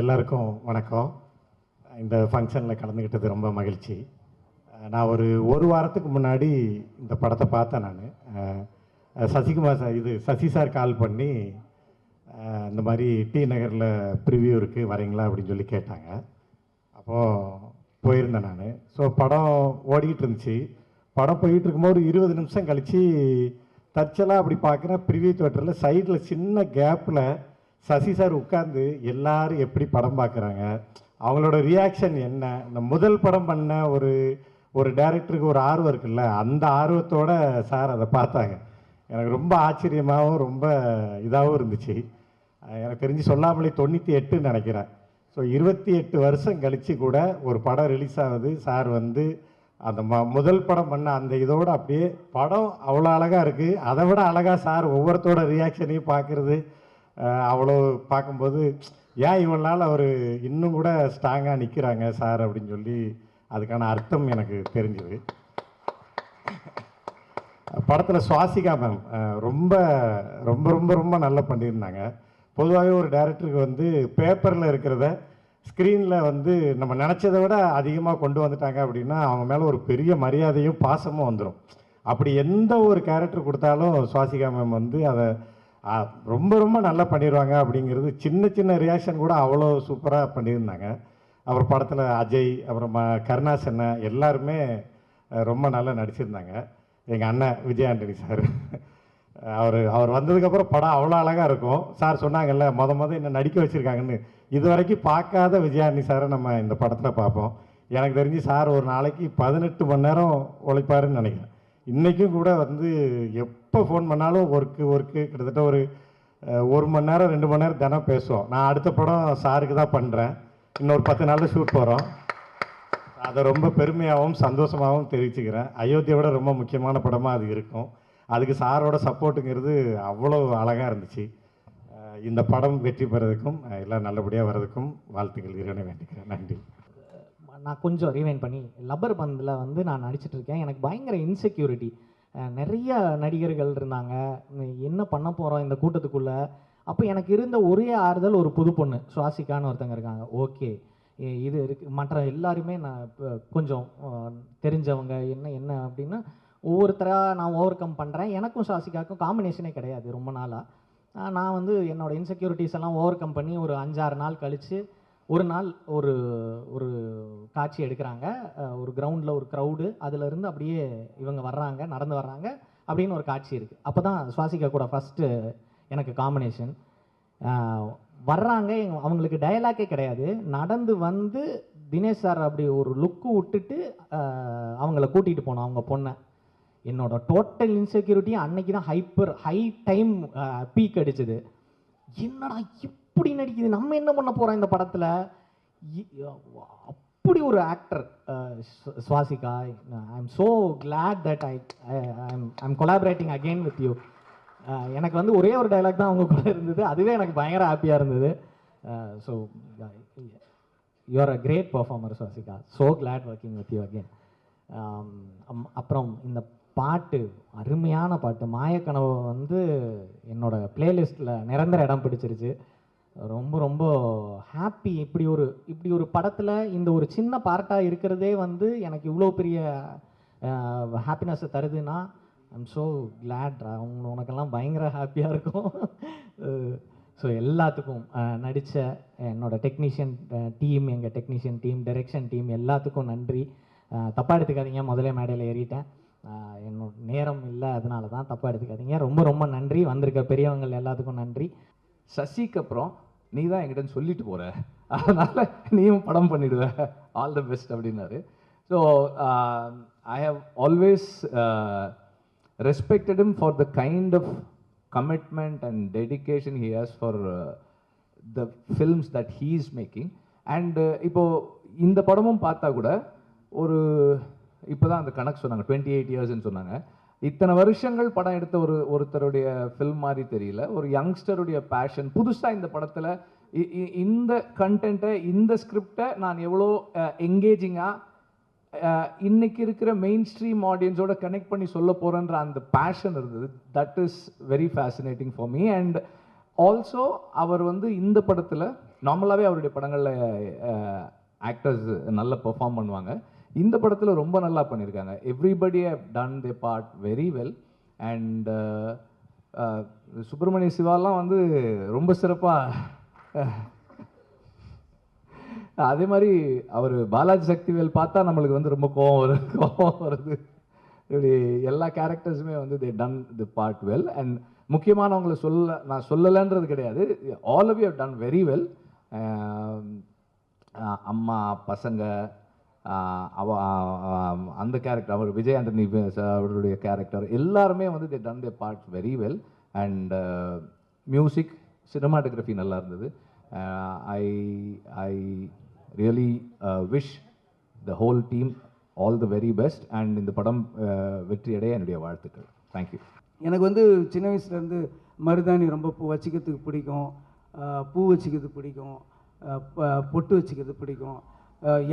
எல்லாருக்கும் வணக்கம். இந்த ஃபங்க்ஷனில் கலந்துக்கிட்டது ரொம்ப மகிழ்ச்சி. நான் ஒரு வாரத்துக்கு முன்னாடி இந்த படத்தை பார்த்தேன். நான் Sasikumar sir Sasi sir call பண்ணி இந்த மாதிரி டி நகரில் ப்ரிவியூ இருக்குது வரீங்களா அப்படின்னு சொல்லி கேட்டாங்க. அப்போது போயிருந்தேன் நான். ஸோ படம் ஓடிக்கிட்டு இருந்துச்சு. படம் போயிட்டு இருக்கும்போது 20 நிமிஷம் கழித்து தற்செயலாக அப்படி பார்க்குறேன், ப்ரிவியூ தியேட்டரில் சைடில் சின்ன கேப்பில் சசி சார் உட்காந்து எல்லாரும் எப்படி படம் பார்க்குறாங்க, அவங்களோட ரியாக்ஷன் என்ன, இந்த முதல் படம் பண்ண ஒரு டைரக்டருக்கு ஒரு ஆர்வம் இருக்குல்ல, அந்த ஆர்வத்தோட சார் அதை பார்த்தாங்க. எனக்கு ரொம்ப ஆச்சரியமாகவும் ரொம்ப இதாகவும் இருந்துச்சு. எனக்கு தெரிஞ்சு சொல்லாமலே 98 நினைக்கிறேன். ஸோ 28 வருஷம் கழித்து கூட ஒரு படம் ரிலீஸ் ஆகுது. சார் அந்த முதல் படம் பண்ண அந்த இதோடு அப்படியே படம் அவ்வளோ அழகாக இருக்குது. அதை விட அழகாக சார் ஒவ்வொருத்தோட ரியாக்ஷனையும் பார்க்குறது, அவ்வளோ பார்க்கும்போது ஏன் இவ்வளோ நாள் அவர் இன்னும் கூட ஸ்ட்ராங்காக நிற்கிறாங்க சார் அப்படின்னு சொல்லி அதுக்கான அர்த்தம் எனக்கு தெரிஞ்சுது. படத்தில் சுவாசிகா மேம் ரொம்ப ரொம்ப ரொம்ப ரொம்ப நல்லா பண்ணியிருந்தாங்க. பொதுவாகவே ஒரு டைரக்டருக்கு பேப்பரில் இருக்கிறத ஸ்க்ரீனில் நம்ம நினச்சதை விட அதிகமாக கொண்டு வந்துட்டாங்க அப்படின்னா அவங்க மேலே ஒரு பெரிய மரியாதையும் பாசமும் வந்துடும். அப்படி எந்த ஒரு கேரக்டர் கொடுத்தாலும் சுவாசிகா மேம் அதை ரொம்ப ரொம்ப நல்லா பண்ணிடுவாங்க. அப்படிங்கிறது சின்ன சின்ன ரியாக்ஷன் கூட அவ்வளோ சூப்பராக பண்ணியிருந்தாங்க. அப்புறம் படத்தில் அஜய், அப்புறம் கருணாஸ் அண்ணன் எல்லாருமே ரொம்ப நல்லா நடிச்சிருந்தாங்க. எங்கள் அண்ணன் விஜய் ஆண்டனி சார் அவர் வந்ததுக்கப்புறம் படம் அவ்வளோ அழகாக இருக்கும். சார் சொன்னாங்கல்ல மொதல் என்ன நடிக்க வச்சுருக்காங்கன்னு, இது வரைக்கும் பார்க்காத விஜய் ஆண்டனி சாரை நம்ம இந்த படத்தில் பார்ப்போம். எனக்கு தெரிஞ்சு சார் ஒரு நாளைக்கு 18 மணி நேரம் உழைப்பாருன்னு நினைக்கிறேன். இன்றைக்கும் கூட எப்போ ஃபோன் பண்ணாலும் ஒர்க்கு கிட்டத்தட்ட ஒரு மணி நேரம் 2 மணி நேரம் தினம் பேசுவோம். நான் அடுத்த படம் சாருக்கு தான் பண்ணுறேன். இன்னொரு 10 நாளில் ஷூட் போகிறோம். அதை ரொம்ப பெருமையாகவும் சந்தோஷமாகவும் தெரிவிச்சுக்கிறேன். அயோத்தியோட ரொம்ப முக்கியமான படமாக அது இருக்கும். அதுக்கு சாரோட சப்போர்ட்டுங்கிறது அவ்வளோ அழகாக இருந்துச்சு. இந்த படம் வெற்றி பெறதுக்கும் எல்லாம் நல்லபடியாக வர்றதுக்கும் வாழ்த்துக்கள் இறைவனை வேண்டிக்கிறேன். நன்றி. நான் கொஞ்சம் ரீவைண்ட் பண்ணி லப்பர் பந்தில் நான் நடிச்சிட்டு இருக்கேன். எனக்கு பயங்கர இன்செக்யூரிட்டி. நிறைய நடிகர்கள் இருந்தாங்க, என்ன பண்ண போகிறோம் இந்த கூட்டத்துக்குள்ளே. அப்போ எனக்கு இருந்த ஒரே ஆறுதல் ஒரு புது பொண்ணு சுவாசிக்கான்னு ஒருத்தங்க இருக்காங்க. ஓகே இது இருக்குது. மற்ற எல்லாருமே நான் இப்போ கொஞ்சம் தெரிஞ்சவங்க என்ன அப்படின்னா ஒவ்வொருத்தராக நான் ஓவர் கம் பண்ணுறேன். எனக்கும் சுவாசிக்காவுக்கும் காம்பினேஷனே கிடையாது ரொம்ப நாளாக. நான் என்னோடய இன்செக்யூரிட்டிஸ் எல்லாம் ஓவர் கம் பண்ணி ஒரு 5-6 நாள் கழித்து ஒரு நாள் ஒரு காட்சி எடுக்கிறாங்க. ஒரு கிரவுண்டில் ஒரு க்ரௌடு, அதிலிருந்து அப்படியே இவங்க வர்றாங்க, நடந்து வர்றாங்க அப்படின்னு ஒரு காட்சி இருக்குது. அப்போ தான் சுவாசிகா கூட ஃபஸ்ட்டு எனக்கு காம்பினேஷன். வர்றாங்க, அவங்களுக்கு டயலாக்கே கிடையாது. நடந்து தினேஷ் சார் அப்படி ஒரு லுக்கு விட்டுட்டு அவங்கள கூட்டிகிட்டு போனோம் அவங்க பொண்ணை. என்னோட டோட்டல் இன்செக்யூரிட்டி அன்னைக்கு தான் ஹை டைம் பீக் அடிச்சது. என்னடா இப்படி நடிக்குது, நம்ம என்ன பண்ண போகிறோம் இந்த படத்தில். அப்படி ஒரு actor Swasika. I am so glad that I'm collaborating again with you. எனக்கு ஒரே ஒரு டைலாக் தான் அவங்க கூட இருந்தது, அதுவே எனக்கு பயங்கர ஹாப்பியாக இருந்தது. So you are a great performer Swasika. So glad working with you again. அப்புறம் இந்த பாட்டு, அருமையான பாட்டு மாயக்கனவு என்னோட பிளேலிஸ்ட்டில் நிரந்தர இடம் பிடிச்சிருச்சு. ரொம்ப ரொம்ப ஹாப்பி. இப்படி ஒரு படத்தில் இந்த ஒரு சின்ன பார்ட்டாக இருக்கிறதே எனக்கு இவ்வளோ பெரிய ஹாப்பினஸ்ஸை தருதுன்னா ஐம் ஸோ கிளாட். உனக்கெல்லாம் பயங்கர ஹாப்பியாக இருக்கும். ஸோ எல்லாத்துக்கும் நடித்த என்னோடய டெக்னீஷியன் டீம், எங்கள் டெக்னீஷியன் டீம், டைரக்ஷன் டீம் எல்லாத்துக்கும் நன்றி. தப்பாக எடுத்துக்காதீங்க, முதலே மேடையில் ஏறிட்டேன், என்னோட நேரம் இல்லை, அதனால தான் தப்பாக எடுத்துக்காதீங்க. ரொம்ப ரொம்ப நன்றி. வந்திருக்க பெரியவங்க எல்லாத்துக்கும் நன்றி. சசிக்கு அப்புறம் நீ தான் என்கிட்ட சொல்லிட்டு போகிற, அதனால் நீயும் படம் பண்ணிடுவ, ஆல் த பெஸ்ட் அப்படின்னாரு. So I have always respected him for the kind of commitment and dedication he has for the films that he is making. And இப்போ இந்த படமும் பார்த்தா கூட இப்போ தான் அந்த கணக்கு சொன்னாங்க 28 இயர்ஸ்ன்னு சொன்னாங்க. இத்தனை வருஷங்கள் படம் எடுத்த ஒருத்தருடைய ஃபில்ம் மாதிரி தெரியல. ஒரு யங்ஸ்டருடைய பேஷன். புதுசாக இந்த படத்தில் இந்த கண்டென்ட்டை, இந்த ஸ்கிரிப்டை நான் எவ்வளோ என்கேஜிங்காக இன்னைக்கு இருக்கிற மெயின் ஸ்ட்ரீம் ஆடியன்ஸோட கனெக்ட் பண்ணி சொல்ல போகிறேன்ற அந்த பேஷன் இருந்தது. That is very fascinating for me. And also அவர் வந்து இந்த படத்தில் நார்மலாகவே அவருடைய படங்களில் ஆக்டர்ஸ் நல்லா பெர்ஃபார்ம் பண்ணுவாங்க. இந்த படத்தில் ரொம்ப நல்லா பண்ணியிருக்காங்க. Everybody have done the part very well. And Subramania சிவாலாம் வந்து ரொம்ப சிறப்பாக, அதே மாதிரி அவர் பாலாஜி சக்திவேல் பார்த்தா நம்மளுக்கு வந்து ரொம்ப கோவம் வருது. இப்படி எல்லா கேரக்டர்ஸுமே வந்து they done the part well. And முக்கியமானவங்களை நான் சொல்லலைன்றது கிடையாது, all of you have done very well. அம்மா பசங்க அந்த கேரக்டர், அவர் விஜய் ஆண்டனி அவருடைய கேரக்டர் எல்லாருமே வந்து they done the part very well. And music, cinematography நல்லா இருந்தது. I really wish the whole team all the very best. And இந்த படம் வெற்றியடைய என்னுடைய வாழ்த்துக்கள். தேங்க்யூ. எனக்கு வந்து சின்ன வயசுலேருந்து மருதாணி ரொம்ப வச்சுக்கிறதுக்கு பிடிக்கும், பூ வச்சுக்கிறதுக்கு பிடிக்கும், பொட்டு வச்சுக்கிறது பிடிக்கும்.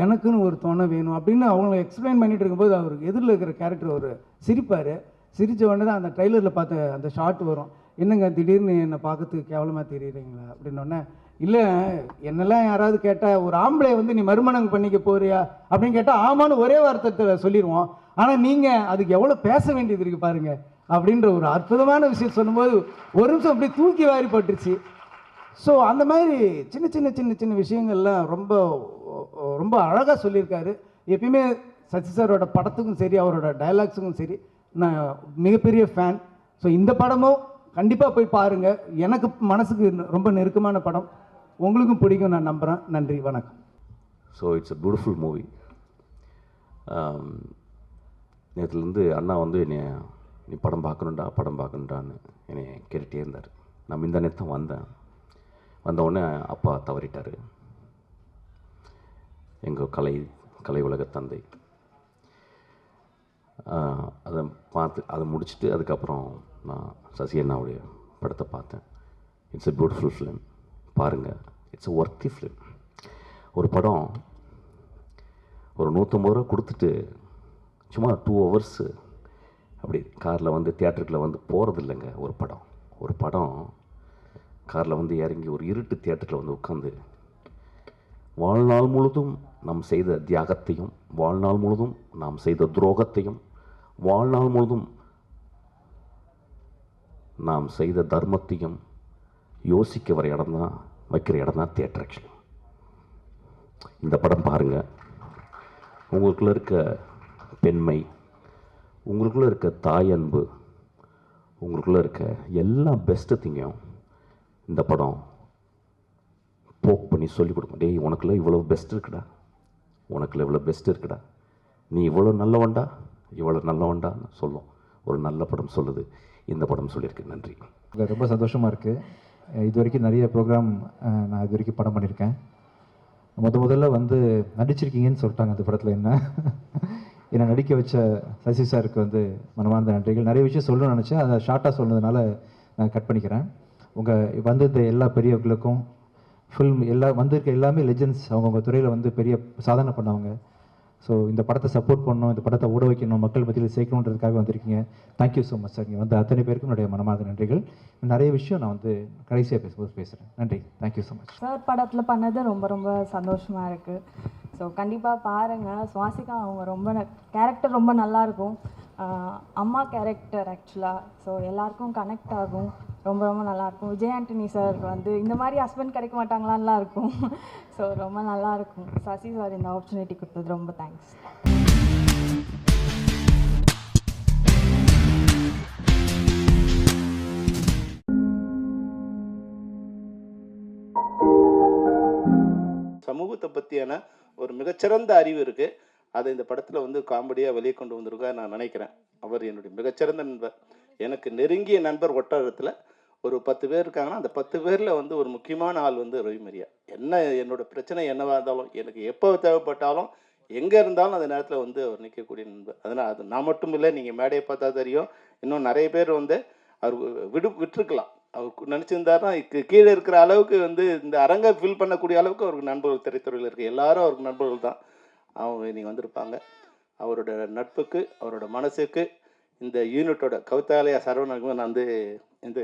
எனக்குன்னு ஒரு துணை வேணும் அப்படின்னு அவங்கள எக்ஸ்பிளைன் பண்ணிட்டு இருக்கும்போது அவர் எதிரில் இருக்கிற கேரக்டர் ஒரு சிரிப்பார். சிரித்த உடனே தான் அந்த ட்ரைலரில் பார்த்த அந்த ஷார்ட் வரும், என்னங்க திடீர்னு என்னை பார்க்கறதுக்கு கேவலமாக தெரியுறீங்களா அப்படின்னோடனே, இல்லை என்னெல்லாம் யாராவது கேட்டால் ஒரு ஆம்பளை வந்து நீ மறுமணம் பண்ணிக்க போறியா அப்படின்னு கேட்டால் ஆமான்னு ஒரே வார்த்தத்தில் சொல்லிடுவோம். ஆனால் நீங்கள் அதுக்கு எவ்வளோ பேச வேண்டியது இருக்குது பாருங்கள் அப்படின்ற ஒரு அற்புதமான விஷயம் சொல்லும்போது ஒரு நிமிஷம் அப்படியே தூக்கி வாரி போட்டுருச்சு. ஸோ அந்த மாதிரி சின்ன சின்ன சின்ன சின்ன விஷயங்கள்லாம் ரொம்ப ரொம்ப அழகாக சொல்லியிருக்காரு. எப்பயுமே சசி சாரோட படத்துக்கும் சரி அவரோட டைலாக்ஸுக்கும் சரி நான் மிகப்பெரிய ஃபேன். ஸோ இந்த படமும் கண்டிப்பாக போய் பாருங்கள். எனக்கு மனசுக்கு ரொம்ப நெருக்கமான படம், உங்களுக்கும் பிடிக்கும் நான் நம்புகிறேன். நன்றி, வணக்கம். So it's a beautiful movie. நேற்றுலேருந்து அண்ணா வந்து நீ படம் பார்க்கணுண்டான்னு என்னை கேட்டுகிட்டே இருந்தார். நான் இந்த நேரத்தான் வந்தவுடனே அப்பா தவறிட்டார், எங்கள் கலை உலக தந்தை. அதை முடிச்சுட்டு அதுக்கப்புறம் நான் சசி அண்ணாவுடைய படத்தை பார்த்தேன். இட்ஸ் எ பியூட்டிஃபுல் ஃபிலிம், பாருங்கள். It's a worthy film. ஒரு படம் ஒரு 150 ரூபா கொடுத்துட்டு சும்மா 2 hours அப்படி காரில் வந்து தியேட்டருக்குள்ளே வந்து போகிறது இல்லைங்க. ஒரு படம் காரில் வந்து இறங்கி ஒரு இருட்டு தியேட்டரில் வந்து உட்காந்து வாழ்நாள் முழுதும் நாம் செய்த தியாகத்தையும், வாழ்நாள் முழுதும் நாம் செய்த துரோகத்தையும், வாழ்நாள் முழுதும் நாம் செய்த தர்மத்தையும் யோசிக்க வைக்கிற இடம் தான் தியேட்டர். ஆக்சுவலி இந்த படம் பாருங்கள். உங்களுக்குள்ளே இருக்க பெண்மை, உங்களுக்குள்ளே இருக்க தாய் அன்பு, உங்களுக்குள்ளே இருக்க எல்லா பெஸ்ட்டு திங்கையும் இந்த படம் போக் பண்ணி சொல்லிக் கொடுக்கும். டேய், உனக்குள்ள இவ்வளோ பெஸ்ட் இருக்குடா, உனக்குள்ள இவ்வளோ பெஸ்ட் இருக்குடா, நீ இவ்வளோ நல்லவன்டான்னு சொல்லும். ஒரு நல்ல படம் சொல்லுது, இந்த படம் சொல்லியிருக்கு. நன்றி. ரொம்ப சந்தோஷமாக இருக்குது. இது வரைக்கும் நிறைய ப்ரோக்ராம் நான் இது வரைக்கும் படம் பண்ணியிருக்கேன். முதல்ல வந்து நடிச்சிருக்கீங்கன்னு சொல்லிட்டாங்க அந்த படத்தில். என்னை நடிக்க வச்ச சசி சாருக்கு வந்து மனமார்ந்த நன்றிகள். நிறைய விஷயம் சொல்லணும்னு நினச்சேன், அதை ஷார்ட்டாக சொன்னதுனால நான் கட் பண்ணிக்கிறேன். உங்கள் வந்திருந்த எல்லா பெரியவர்களுக்கும், வந்திருக்க எல்லாமே லெஜெண்ட்ஸ், அவங்கவுங்க துறையில் வந்து பெரிய சாதனை பண்ணவங்க. ஸோ இந்த படத்தை சப்போர்ட் பண்ணணும், இந்த படத்தை ஓட வைக்கணும், மக்கள் மத்தியில் சேர்க்கணுன்றதுக்காக வந்திருக்கீங்க. Thank you so much sir. நீங்கள் வந்து அத்தனை பேருக்கும் என்னுடைய மனமார்ந்த நன்றிகள். நிறைய விஷயம் நான் வந்து கடைசியாக பேசுகிறேன். நன்றி, தேங்க்யூ ஸோ மச். சார் படத்தில் பண்ணது ரொம்ப ரொம்ப சந்தோஷமாக இருக்குது. ஸோ கண்டிப்பாக பாருங்கள். சுவாசிகா அவங்க கேரக்டர் ரொம்ப நல்லாயிருக்கும். அம்மா கேரக்டர் ஆக்சுவலாக ஸோ எல்லாருக்கும் கனெக்ட் ஆகும். ரொம்ப ரொம்ப நல்லாயிருக்கும். விஜய் ஆண்டனி சார் வந்து இந்த மாதிரி ஹஸ்பண்ட் கிடைக்க மாட்டாங்களான்லாம் இருக்கும். ஸோ ரொம்ப நல்லாயிருக்கும். சசி சார் இந்த ஆப்பர்ச்சுனிட்டி கொடுத்தது ரொம்ப தேங்க்ஸ். சமூகத்தை பற்றியான ஒரு மிகச்சிறந்த அறிவு இருக்குது. அதை இந்த படத்தில் வந்து காமெடியாக வெளியே கொண்டு வந்திருக்கா நான் நினைக்கிறேன். அவர் என்னுடைய மிகச்சிறந்த நண்பர், எனக்கு நெருங்கிய நண்பர். ஒட்டகத்தில் ஒரு 10 பேர் இருக்காங்கன்னா அந்த 10 பேரில் வந்து ஒரு முக்கியமான ஆள் வந்து ரவிமரியா. என்னோடய பிரச்சனை என்னவாக இருந்தாலும், எனக்கு எப்போ தேவைப்பட்டாலும், எங்கே இருந்தாலும் அந்த நேரத்தில் வந்து அவர் நிற்கக்கூடிய நண்பர். அதனால் அது நான் மட்டும் இல்லை, நீங்கள் மேடையை பார்த்தா தெரியும், இன்னும் நிறைய பேர் வந்து அவர் விட்டுருக்கலாம். அவர் நினச்சிருந்தாருன்னா கீழே இருக்கிற அளவுக்கு வந்து இந்த அரங்கை ஃபில் பண்ணக்கூடிய அளவுக்கு அவருக்கு நண்பர்கள் திரைத்துறையில் இருக்குது. எல்லாரும் அவருக்கு நண்பர்கள் தான். அவங்க நீங்கள் வந்திருப்பாங்க. அவரோட நட்புக்கு, அவரோட மனசுக்கு, இந்த யூனிட்டோட கவிதாலயா சரவணனுக்கு நான் வந்து இந்த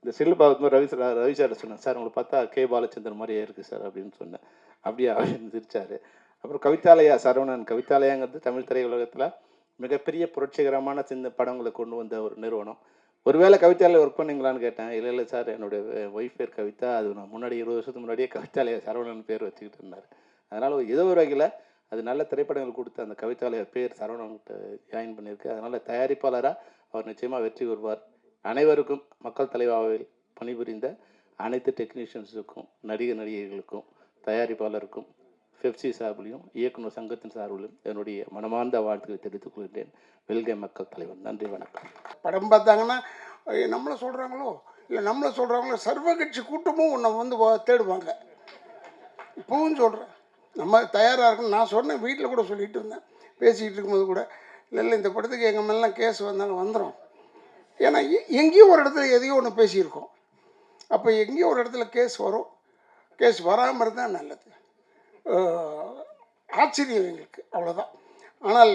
இந்த செல்லு பார்க்கும்போது ரவி சார் சொன்னேன், சார் உங்களை பார்த்தா கே பாலச்சந்தர் மாதிரியே இருக்குது சார் அப்படின்னு சொன்னேன். அப்படியே அப்படின்னு சிரிச்சார். அப்புறம் கவிதாலயா சரவணன். கவிதாலயாங்கிறது தமிழ் திரையுலகத்தில் மிகப்பெரிய புரட்சிகரமான படங்களை கொண்டு வந்த ஒரு நிறுவனம். ஒருவேளை கவிதாலயா ஒர்க் பண்ணீங்களான்னு கேட்டேன். இல்லை சார், என்னுடைய ஒய்ஃப் பேர் கவிதா, அது நான் முன்னாடி 20 வருஷத்துக்கு முன்னாடியே கவிதாலயா சரவணன் பேர் வச்சுக்கிட்டு இருந்தார். அதனால் ஏதோ ஒரு வகையில் அது நல்ல திரைப்படங்கள் கொடுத்து அந்த கவிதாலயா பேர் சரவணன்கிட்ட ஜாயின் பண்ணியிருக்கு. அதனால் தயாரிப்பாளராக அவர் நிச்சயமாக வெற்றி பெறுவார். அனைவருக்கும் மக்கள் தலைவாவில் பணிபுரிந்த அனைத்து டெக்னீஷியன்ஸுக்கும், நடிகைகளுக்கும், தயாரிப்பாளருக்கும், பெப்சி சார்பிலையும் இயக்குனர் சங்கத்தின் சார்பிலும் என்னுடைய மனமார்ந்த வாழ்த்துக்களை தெரிவித்துக் கொள்கிறேன். வெல்க மக்கள் தலைவர். நன்றி, வணக்கம். படம் பார்த்தாங்கன்னா நம்மளை சொல்கிறாங்களோ இல்லை நம்மளை சொல்கிறாங்களோ சர்வ கட்சி கூட்டமும் உன்னை வந்து தேடுவாங்க. இப்போவும் சொல்கிறேன், நம்ம தயாராக இருக்கணும். நான் சொன்னேன், வீட்டில் கூட சொல்லிகிட்டு இருந்தேன், பேசிக்கிட்டு இருக்கும்போது கூட, இல்லை இந்த படத்துக்கு எங்கள் மேலாம் கேஸ் வந்தாலும் வந்துடும். ஏன்னா எங்கேயும் ஒரு இடத்துல எதையோ ஒன்று பேசியிருக்கோம். அப்போ எங்கேயோ ஒரு இடத்துல கேஸ் வரும். கேஸ் வராமல் இருந்தால் நல்லது. ஆச்சரியம் எங்களுக்கு, அவ்வளோதான். ஆனால்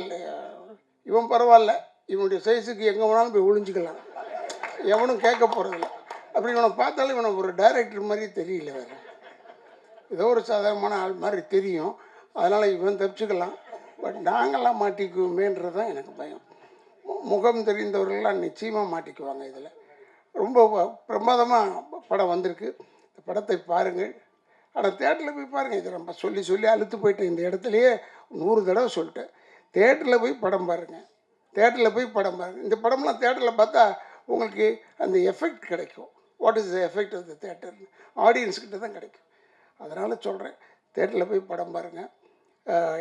இவன் பரவாயில்ல, இவனுடைய சைஸுக்கு எங்கே வேணாலும் போய் ஒளிஞ்சிக்கலாம், எவனும் கேட்க போகிறதில்ல. அப்படி இவனை பார்த்தாலும் இவனை ஒரு டைரக்டர் மாதிரி தெரியல, வேறு ஏதோ ஒரு சாதாரணமான ஆள் மாதிரி தெரியும். அதனால் இவன் தப்பிச்சுக்கலாம். பட் நாங்கள்லாம் மாட்டிக்குவோமேன்றது தான் எனக்கு பயம். முகம் தெரிந்தவர்கள்லாம் நிச்சயமாக மாட்டிக்குவாங்க. இதில் ரொம்ப பிரமாதமாக படம் வந்திருக்கு. இந்த படத்தை பாருங்கள். ஆனால் தேட்டரில் போய் பாருங்கள். இதை நம்ம சொல்லி சொல்லி அழுத்து போயிட்டேன். இந்த இடத்துலையே 100 தடவை சொல்லிட்டேன். தேட்டரில் போய் படம் பாருங்கள், தேட்டரில் போய் படம் பாருங்கள். இந்த படம்லாம் தேட்டரில் பார்த்தா உங்களுக்கு அந்த எஃபெக்ட் கிடைக்கும். What is the effect of the theatre, ஆடியன்ஸ்கிட்ட தான் கிடைக்கும். அதனால் சொல்கிறேன், தேட்டரில் போய் படம் பாருங்கள்.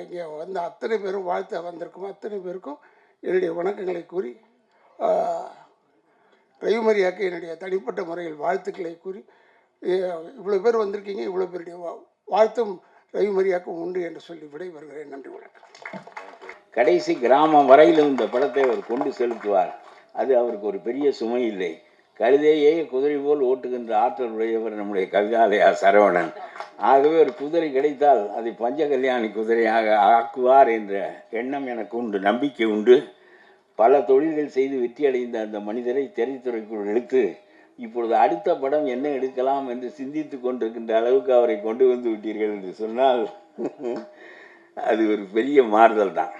இங்கே வந்து அத்தனை பேரும் வாழ்த்த வந்திருக்கும் அத்தனை பேருக்கும் என்னுடைய வணக்கங்களை கூறி, ரவிமரியாக்கு என்னுடைய தனிப்பட்ட முறையில் வாழ்த்துக்களை கூறி, இவ்வளோ பேர் வந்திருக்கீங்க, இவ்வளோ பேருடைய வாழ்த்தும் ரவிமரியாக்கும் உண்டு என்று சொல்லி விடைபெறுகிறேன். நன்றி, வணக்கம். கடைசி கிராமம் வரையிலும் இந்த படத்தை அவர் கொண்டு செலுத்துவார். அது அவருக்கு ஒரு பெரிய சுமை இல்லை. கழுதையே குதிரை போல் ஓட்டுகின்ற ஆற்றல் உடையவர் நம்முடைய கவிதாலயா சரவணன். ஆகவே ஒரு குதிரை கிடைத்தால் அதை பஞ்சகல்யாணி குதிரையாக ஆக்குவார் என்ற எண்ணம் எனக்கு உண்டு, நம்பிக்கை உண்டு. பல தொழில்கள் செய்து வெற்றி அடைந்த அந்த மனிதரை திரைத்துறைக்குள் எடுத்து இப்பொழுது அடுத்த படம் என்ன எடுக்கலாம் என்று சிந்தித்து கொண்டிருக்கின்ற அளவுக்கு அவரை கொண்டு வந்து விட்டீர்கள் என்று சொன்னால் அது ஒரு பெரிய மாறுதல் தான்.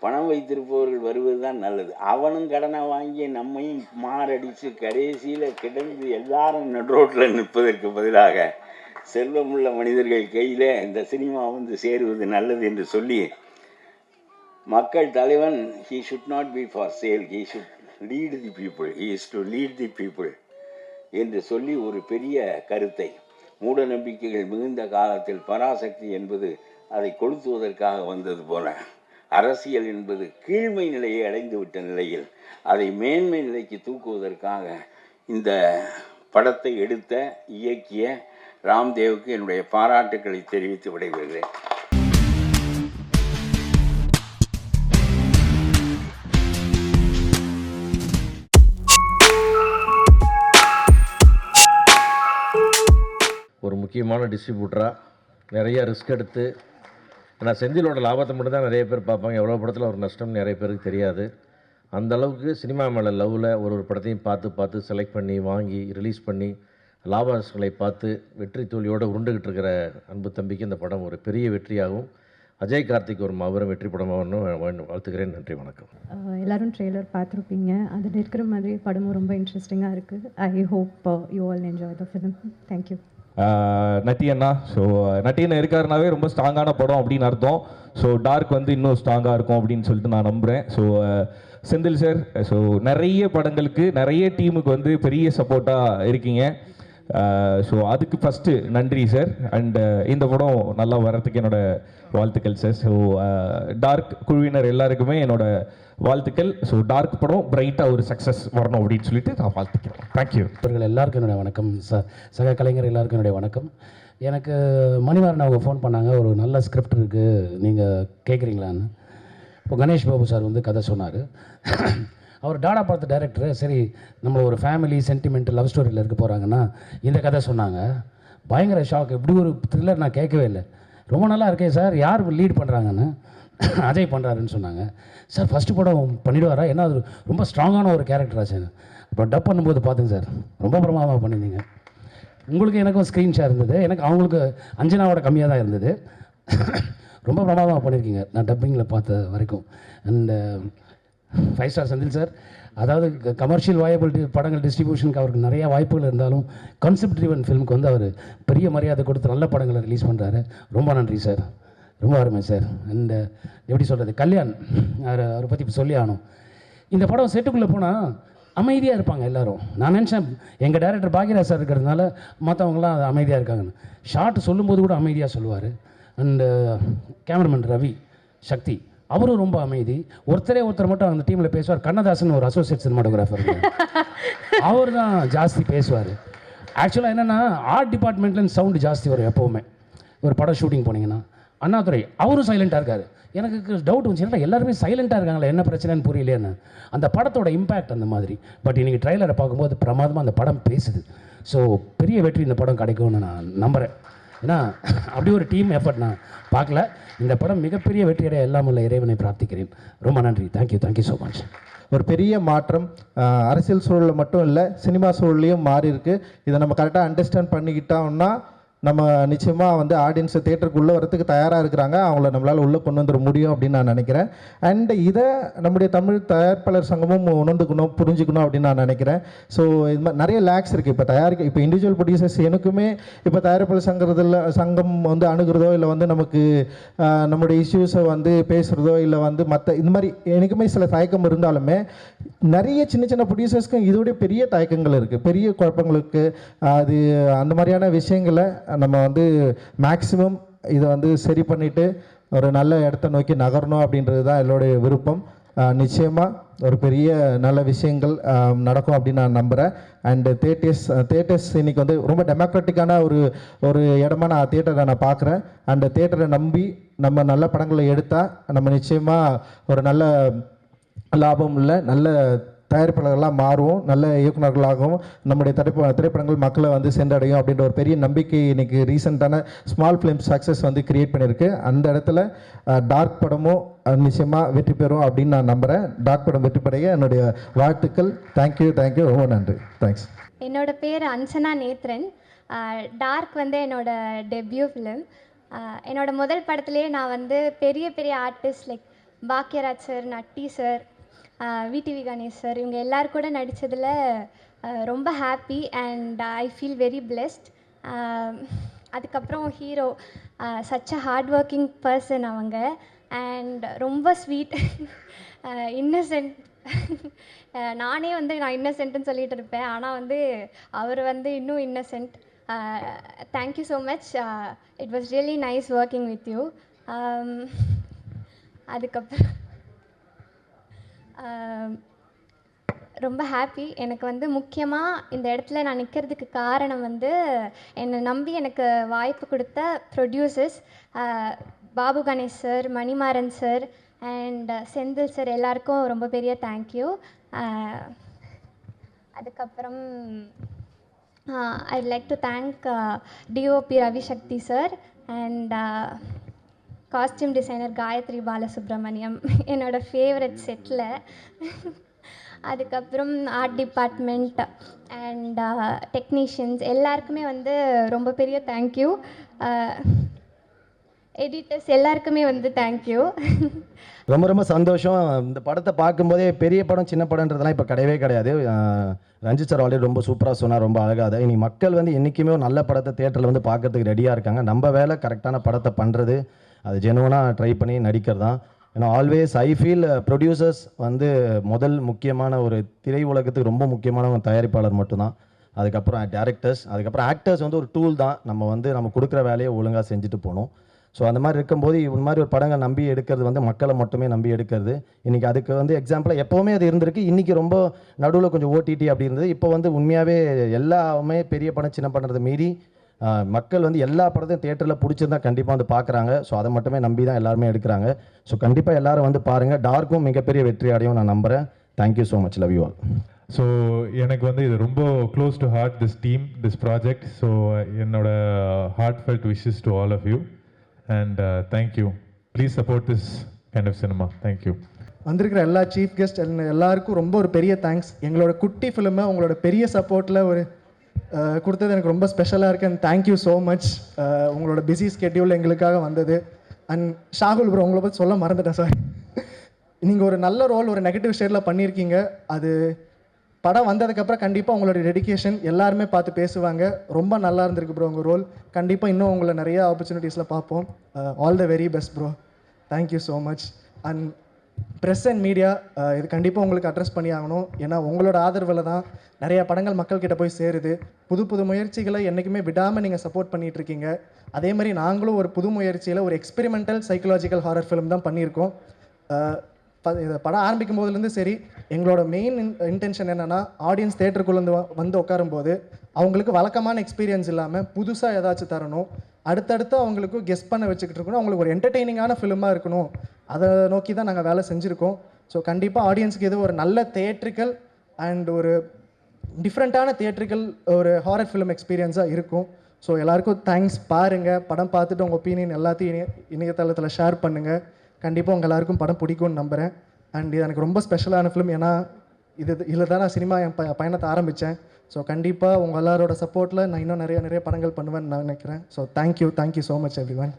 பணம் வைத்திருப்பவர்கள் வருவது தான் நல்லது. அவனும் கடனை வாங்கி நம்மையும் மாரடித்து கடைசியில் கிடந்து எல்லாரும் நடுரோட்டில் நிற்பதற்கு பதிலாக செல்வமுள்ள மனிதர்கள் கையில் இந்த சினிமா வந்து சேருவது நல்லது என்று சொல்லி, மக்கள் தலைவன் he should not be for sale, he should lead the people, he is to lead the people என்று சொல்லி ஒரு பெரிய கருத்தை, மூட நம்பிக்கைகள் மிகுந்த காலத்தில் பராசக்தி என்பது அதை கொளுத்துவதற்காக வந்தது போல, அரசியல் என்பது கீழ்மை நிலையை அடைந்துவிட்ட நிலையில் அதை மேன்மை நிலைக்கு தூக்குவதற்காக இந்த படத்தை எடுத்த இயக்கிய ராம்தேவுக்கு என்னுடைய பாராட்டுக்களை தெரிவித்து விடைபெறுகிறேன். ஒரு முக்கியமான டிஸ்ட்ரிபியூட்டராக நிறைய ரிஸ்க் எடுத்து, ஏன்னா செந்திலோட லாபத்தை மட்டும் தான் நிறைய பேர் பார்ப்பாங்க, எவ்வளோ படத்தில் ஒரு நஷ்டம் நிறைய பேருக்கு தெரியாது. அந்த அளவுக்கு சினிமா மேலே லவ்வில் ஒரு படத்தையும் பார்த்து செலக்ட் பண்ணி வாங்கி ரிலீஸ் பண்ணி லாபங்களை பார்த்து வெற்றி தோல்வியோடு உருண்டுகிட்டு இருக்கிற அன்பு தம்பிக்கு இந்த படம் ஒரு பெரிய வெற்றியாகவும் அஜய் கார்த்திக் ஒரு மாபெரும் வெற்றி படமாகவும் வாழ்த்துக்கிறேன். நன்றி, வணக்கம். எல்லோரும் ட்ரெய்லர் பார்த்துருப்பீங்க. அதில் இருக்கிற மாதிரி படமும் ரொம்ப இன்ட்ரெஸ்டிங்காக இருக்குது. I hope you all enjoy the film. Thank you. Natty அண்ணா, ஸோ நட்டி அண்ணா இருக்காருனாவே ரொம்ப ஸ்ட்ராங்கான படம் அப்படின்னு அர்த்தம். ஸோ டார்க் வந்து இன்னும் ஸ்ட்ராங்காக இருக்கும் அப்படின்னு சொல்லிட்டு நான் நம்புகிறேன். ஸோ செந்தில் சார், ஸோ நிறைய படங்களுக்கு நிறைய டீமுக்கு வந்து பெரிய சப்போர்ட்டாக இருக்கீங்க. ஸோ அதுக்கு ஃபஸ்ட்டு நன்றி சார். அண்டு இந்த படம் நல்லா வர்றதுக்கு என்னோடய வாழ்த்துக்கள் சார். ஸோ டார்க் குழுவினர் எல்லாருக்குமே என்னோடய வாழ்த்துக்கள். ஸோ டார்க் படம் பிரைட்டாக ஒரு சக்ஸஸ் வரணும் அப்படின்னு சொல்லிட்டு நான் வாழ்த்துக்கிறேன். தேங்க்யூ. இவர்கள் எல்லாருக்கும் என்னுடைய வணக்கம். சக கலைஞர் எல்லாருக்கும் என்னுடைய வணக்கம். எனக்கு மணிவாரன் அவங்க ஃபோன் பண்ணாங்க, ஒரு நல்ல ஸ்கிரிப்ட் இருக்குது, நீங்கள் கேட்குறீங்களான்னு. இப்போ கணேஷ் பாபு சார் வந்து கதை சொன்னார். அவர் டாடா படத்து டைரக்டர். சரி, நம்ம ஒரு ஃபேமிலி சென்டிமெண்ட் லவ் ஸ்டோரியில் இருக்க போகிறாங்கன்னா இந்த கதை சொன்னாங்க. பயங்கர ஷாக். இப்படி ஒரு த்ரில்லர் நான் கேட்கவே இல்லை. ரொம்ப நல்லா இருக்கே சார், யார் லீட் பண்ணுறாங்கன்னு. அஜய் பண்ணுறாருன்னு சொன்னாங்க. சார் ஃபஸ்ட்டு படம் பண்ணிவிடுவாரா? ஏன்னா அது ரொம்ப ஸ்ட்ராங்கான ஒரு கேரக்டர் ஆச்சு. இப்போ டப் பண்ணும்போது பார்த்தேன் சார், ரொம்ப பிரமாதமாக பண்ணியிருந்தீங்க. உங்களுக்கு எனக்கும் ஸ்க்ரீன் ஷேர் இருந்தது, எனக்கு அவங்களுக்கு அஞ்சனாவோட கம்மியாக தான் இருந்தது. ரொம்ப பிரமாதமாக பண்ணியிருக்கீங்க நான் டப்பிங்கில் பார்த்த வரைக்கும். அண்டு 5 ஸ்டார் செந்தில் சார், அதாவது கமர்ஷியல் வாயபிள் படங்கள் டிஸ்ட்ரிபியூஷனுக்கு அவருக்கு நிறைய வாய்ப்புகள் இருந்தாலும் கான்செப்ட் ட்ரிவன் ஃபிலிமுக்கு வந்து அவர் பெரிய மரியாதை கொடுத்து நல்ல படங்களை ரிலீஸ் பண்ணுறாரு. ரொம்ப நன்றி சார், ரொம்ப அருமை சார். அண்டு எப்படி சொல்கிறது, கல்யாண் அவரை பற்றி இப்போ சொல்லி ஆகணும். இந்த படம் செட்டுக்குள்ளே போனால் அமைதியாக இருப்பாங்க எல்லோரும். நான் நினச்சேன் எங்கள் டைரக்டர் பாக்யராஜ் சார் இருக்கிறதுனால மற்றவங்களாம் அது அமைதியாக இருக்காங்கன்னு. ஷார்ட் சொல்லும்போது கூட அமைதியாக சொல்லுவார். அண்டு கேமராமேன் ரவி சக்தி, அவரும் ரொம்ப அமைதி. ஒருத்தர் மட்டும் அந்த டீமில் பேசுவார். கண்ணதாசன் ஒரு அசோசியேட் சினிமாட்டோகிராஃபர், அவர் தான் ஜாஸ்தி பேசுவார். ஆக்சுவலாக என்னென்னா ஆர்ட் டிபார்ட்மெண்ட்லேருந்து சவுண்டு ஜாஸ்தி வரும் எப்போவுமே. ஒரு படம் ஷூட்டிங் போனீங்கன்னா அண்ணாதுரை அவரும் சைலண்ட்டாக இருக்கார். எனக்கு டவுட் வந்துச்சு, எல்லாருமே சைலண்ட்டாக இருக்காங்களே, என்ன பிரச்சனைன்னு புரியலையேன்னு. அந்த படத்தோட இம்பேக்ட் அந்த மாதிரி. பட் இன்றைக்கி ட்ரைலரை பார்க்கும்போது பிரமாதமாக அந்த படம் பேசுது. ஸோ பெரிய வெற்றி இந்த படம் கிடைக்கும்னு நான் நம்புகிறேன். ஏன்னா அப்படி ஒரு டீம் எஃபர்ட் நான் பார்க்கல. இந்த படம் மிகப்பெரிய வெற்றியடைய எல்லாம் உள்ள இறைவனை பிரார்த்திக்கிறேன். ரொம்ப நன்றி. Thank you so much. ஒரு பெரிய மாற்றம் அரசியல் சூழலில் மட்டும் இல்லை, சினிமா சூழலையும் மாறி இருக்கு. இதை நம்ம கரெக்டாக அண்டர்ஸ்டாண்ட் பண்ணிக்கிட்டோம்னா நம்ம நிச்சயமாக வந்து ஆடியன்ஸை தேட்டருக்குள்ளே வரத்துக்கு தயாராக இருக்கிறாங்க. அவங்கள நம்மளால் உள்ளே கொண்டு வந்துட முடியும் அப்படின்னு நான் நினைக்கிறேன். அண்ட் இதை நம்முடைய தமிழ் தயாரிப்பாளர் சங்கமும் உணர்ந்துக்கணும், புரிஞ்சுக்கணும் அப்படின்னு நான் நினைக்கிறேன். ஸோ இது மாதிரி நிறைய லேக்ஸ் இருக்குது இப்போ இண்டிவிஜுவல் ப்ரொடியூசர்ஸ். எனக்குமே இப்போ தயாரிப்பாளர் சங்கம் வந்து அணுகிறதோ இல்லை வந்து நமக்கு நம்முடைய இஷ்யூஸை வந்து பேசுகிறதோ இல்லை வந்து மற்ற இந்த மாதிரி எனக்குமே சில தயக்கம் இருந்தாலுமே நிறைய சின்ன சின்ன ப்ரொடியூசர்ஸ்க்கும் இதோடைய பெரிய தயக்கங்கள் இருக்குது, பெரிய குழப்பங்களுக்கு. அது அந்த மாதிரியான விஷயங்களை நம்ம வந்து மேக்ஸிமம் இதை வந்து சரி பண்ணிவிட்டு ஒரு நல்ல இடத்த நோக்கி நகரணும் அப்படின்றது தான் என்னுடைய விருப்பம். நிச்சயமாக ஒரு பெரிய நல்ல விஷயங்கள் நடக்கும் அப்படின்னு நான் நம்புகிறேன். அண்டு தேட்டர்ஸ் இன்றைக்கி வந்து ரொம்ப டெமோக்ராட்டிக்கான ஒரு இடமா நான் தேட்டரை நான் பார்க்குறேன். அந்த தேட்டரை நம்பி நம்ம நல்ல படங்களை எடுத்தால் நம்ம நிச்சயமாக ஒரு நல்ல லாபம் இல்லை நல்ல தயாரிப்பாளர்களாக மாறுவோம், நல்ல இயக்குநர்களாகவும் நம்முடைய திரைப்படங்கள் மக்களை வந்து சென்றடையும் அப்படின்ற ஒரு பெரிய நம்பிக்கை இன்றைக்கி ரீசெண்டான ஸ்மால் ஃபிலிம் சக்ஸஸ் வந்து கிரியேட் பண்ணியிருக்கு. அந்த இடத்துல டார்க் படமும் நிச்சயமாக வெற்றி பெறும் அப்படின்னு நான் நம்புகிறேன். டார்க் படம் வெற்றி பெறைய என்னுடைய வாழ்த்துக்கள். தேங்க்யூ, ரொம்ப நன்றி. தேங்க்ஸ். என்னோட பேர் அஞ்சனா நேத்ரன். டார்க் வந்து என்னோட டெபியூ ஃபிலிம். என்னோட முதல் படத்துலேயே நான் வந்து பெரிய பெரிய artist like Bhagyaraj sir, Natty sir, VTV Ganesh sir, இவங்க எல்லோரும் கூட நடித்ததில் ரொம்ப happy and I feel very blessed. அதுக்கப்புறம் hero such a hard working person அவங்க, அண்ட் ரொம்ப ஸ்வீட், இன்னசென்ட். நானே வந்து நான் இன்னசென்ட்னு சொல்லிகிட்டு இருப்பேன், ஆனால் வந்து அவர் வந்து இன்னும் Innocent. Thank you so much. It was really nice working with you. அதுக்கப்புறம் ரொம்ப ஹாப்பி. எனக்கு வந்து முக்கியமாக இந்த இடத்துல நான் நிற்கிறதுக்கு காரணம் வந்து என்னை நம்பி எனக்கு வாய்ப்பு கொடுத்த producers Babu Ganesh sir, Manimaran sir and Senthil sir, எல்லாருக்கும் ரொம்ப பெரிய தேங்க்யூ. அதுக்கப்புறம் I'd like to thank DOP Ravi Sakthi sir and costume designer Gayathri Balasubramaniam, என்னோடய ஃபேவரட் செட்டில். அதுக்கப்புறம் ஆர்ட் டிபார்ட்மெண்ட் அண்ட் டெக்னீஷியன்ஸ் எல்லாருக்குமே வந்து ரொம்ப பெரிய தேங்க்யூ. எடிட்டர்ஸ் எல்லாருக்குமே வந்து தேங்க்யூ. ரொம்ப சந்தோஷம். இந்த படத்தை பார்க்கும்போதே பெரிய படம் சின்ன படம்ன்றதெல்லாம் இப்போ கிடையவே கிடையாது. ரஞ்சித் சார் ஆல்ரெடி ரொம்ப சூப்பராக சொன்னார், ரொம்ப அழகாக. இனி மக்கள் வந்து என்றைக்குமே ஒரு நல்ல படத்தை தேட்டரில் வந்து பார்க்கறதுக்கு ரெடியாக இருக்காங்க. நம்ம வேலை கரெக்டான படத்தை பண்ணுறது, அது ஜெனுவனாக ட்ரை பண்ணி நடிக்கிறது தான். ஏன்னா ஆல்வேஸ் ஐ ஃபீல் ப்ரொடியூசர்ஸ் வந்து முதல் முக்கியமான ஒரு திரை உலகத்துக்கு ரொம்ப முக்கியமான தயாரிப்பாளர் மட்டும்தான். அதுக்கப்புறம் டேரக்டர்ஸ், அதுக்கப்புறம் ஆக்டர்ஸ் வந்து ஒரு டூல் தான். நம்ம கொடுக்குற வேலையை ஒழுங்காக செஞ்சுட்டு போகணும். ஸோ அந்த மாதிரி இருக்கும்போது இந்த மாதிரி ஒரு படங்கள் நம்பி எடுக்கிறது வந்து மக்களை மட்டுமே நம்பி எடுக்கிறது. இன்றைக்கி அதுக்கு வந்து எக்ஸாம்பிளாக எப்போவுமே அது இருந்திருக்கு. இன்றைக்கி ரொம்ப நடுவில் கொஞ்சம் ஓடிடி அப்படி இருந்தது. இப்போ வந்து உண்மையாகவே எல்லாமே பெரிய படம் சின்ன படத்தை மீறி மக்கள் வந்து எல்லா படத்தையும் தேட்டரில் பிடிச்சிருந்தா கண்டிப்பாக வந்து பார்க்குறாங்க. ஸோ அதை மட்டுமே நம்பி தான் எல்லாருமே எடுக்கிறாங்க. ஸோ கண்டிப்பாக எல்லோரும் வந்து பாருங்கள். டார்க்கும் மிகப்பெரிய வெற்றி அடையும் நான் நம்புகிறேன். Thank you so much. Love you all. So எனக்கு வந்து இது ரொம்ப close to heart, this team, this project. So என்னோட heart felt wishes to all of you and thank you. Please support this kind of cinema. Thank you. வந்திருக்கிற எல்லா chief guest எல்லாருக்கும் ரொம்ப ஒரு பெரிய தேங்க்ஸ். எங்களோட குட்டி ஃபிலிமை உங்களோட பெரிய சப்போர்ட்டில் ஒரு கொடுத்தது எனக்கு ரொம்ப ஸ்பெஷலாக இருக்குது. And thank you so much. உங்களோட பிஸி ஸ்கெட்யூல் எங்களுக்காக வந்தது. அண்ட் ஷாகுல் ப்ரோ, உங்களை பற்றி சொல்ல மறந்துட்டேன், சாரி. நீங்கள் ஒரு நல்ல ரோல் ஒரு நெகட்டிவ் ஷேடில் பண்ணியிருக்கீங்க. அது படம் வந்ததுக்கப்புறம் கண்டிப்பாக உங்களோட டெடிகேஷன் எல்லாருமே பார்த்து பேசுவாங்க. ரொம்ப நல்லா இருந்திருக்கு ப்ரோ உங்கள் ரோல். கண்டிப்பாக இன்னும் உங்களை நிறைய ஆப்பர்ச்சுனிட்டிஸில் பார்ப்போம். All the very best bro. Thank you so much. And press and media, இது கண்டிப்பாக உங்களுக்கு அட்ரஸ் பண்ணி ஆகணும். ஏன்னா உங்களோட ஆதரவில் தான் நிறைய படங்கள் மக்கள்கிட்ட போய் சேருது. புது புது முயற்சிகளை என்றைக்குமே விடாமல் நீங்கள் சப்போர்ட் பண்ணிகிட்டு இருக்கீங்க. அதே மாதிரி நாங்களும் ஒரு புது முயற்சியில் ஒரு எக்ஸ்பெரிமெண்டல் சைக்கலாஜிக்கல் ஹாரர் ஃபிலிம் தான் பண்ணியிருக்கோம். இந்த படம் ஆரம்பிக்கும் போதுலேருந்து சரி, எங்களோட மெயின் இன்டென்ஷன் என்னென்னா, ஆடியன்ஸ் தேட்டருக்குள்ளே வந்து உட்காரும்போது அவங்களுக்கு வழக்கமான எக்ஸ்பீரியன்ஸ் இல்லாமல் புதுசாக ஏதாச்சும் தரணும். அடுத்தடுத்து அவங்களுக்கு கெஸ் பண்ண வச்சுக்கிட்டு இருக்கணும். அவங்களுக்கு ஒரு என்டர்டெய்னிங்கான ஃபிலிமாக இருக்கணும். அதை நோக்கி தான் நாங்கள் வேலை செஞ்சுருக்கோம். ஸோ கண்டிப்பாக ஆடியன்ஸுக்கு இது ஒரு நல்ல தியேட்ரிக்கல் அண்ட் ஒரு டிஃப்ரெண்ட்டான தியேட்ரிக்கல் ஒரு ஹாரர் ஃபிலிம் எக்ஸ்பீரியன்ஸாக இருக்கும். ஸோ எல்லாருக்கும் தேங்க்ஸ். பாருங்கள், படம் பார்த்துட்டு உங்கள் ஒப்பீனியன் எல்லாத்தையும் இணையதளத்தில் ஷேர் பண்ணுங்கள். கண்டிப்பாக உங்கள் எல்லாருக்கும் படம் பிடிக்கும்னு நம்புகிறேன். அண்ட் இது எனக்கு ரொம்ப ஸ்பெஷலான ஃபிலிம். ஏன்னா இதில் தான் நான் சினிமா என் பயணத்தை ஆரம்பித்தேன். ஸோ கண்டிப்பாக உங்கள் எல்லாரோட சப்போர்ட்டில் நான் இன்னும் நிறைய படங்கள் பண்ணுவேன்னு நான் நினைக்கிறேன். So thank you so much every one.